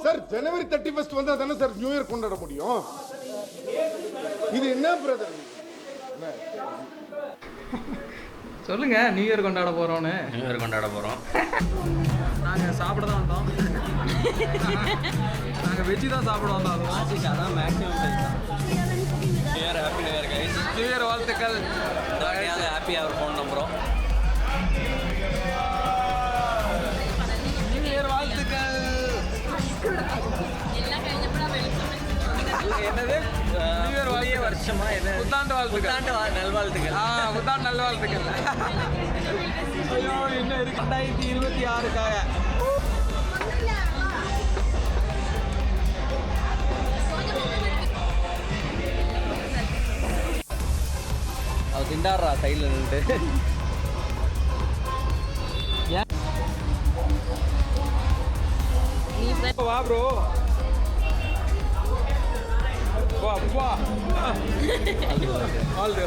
Sir ஜனவரி 31 வந்தா தானே sir new year கொண்டாட முடியும். இது என்ன பிரதர்? சொல்லுங்க நியூ இயர் கொண்டாட போறோம்னு. நியூ இயர் கொண்டாட போகிறோம். நாங்கள் சாப்பிட தான் வந்தோம். நாங்கள் வெஜ்ஜு தான் சாப்பிட வந்தோம். அதுவும் அதான் maximum new year happy new year guys. New year வாழ்த்துக்கள். ஹாப்பியாக ஒரு ஃபோன் நம்புகிறோம். நியூ இயர் வாழ்த்துக்கள். என்னது நியூ இயர் புதிய வருஷமா என்ன புத்தாண்டு வாழ்த்துக்கள். புத்தாண்டு நல்வாழ்த்துக்கள். புத்தாண்டு நல்வாழ்த்துக்கள். ஐயோ என்ன இருக்கு 2026க்காக. அவர் திண்டாடுறா சைடில் நின்றுட்டு. வா ப்ரோ வா வா ஆல் தி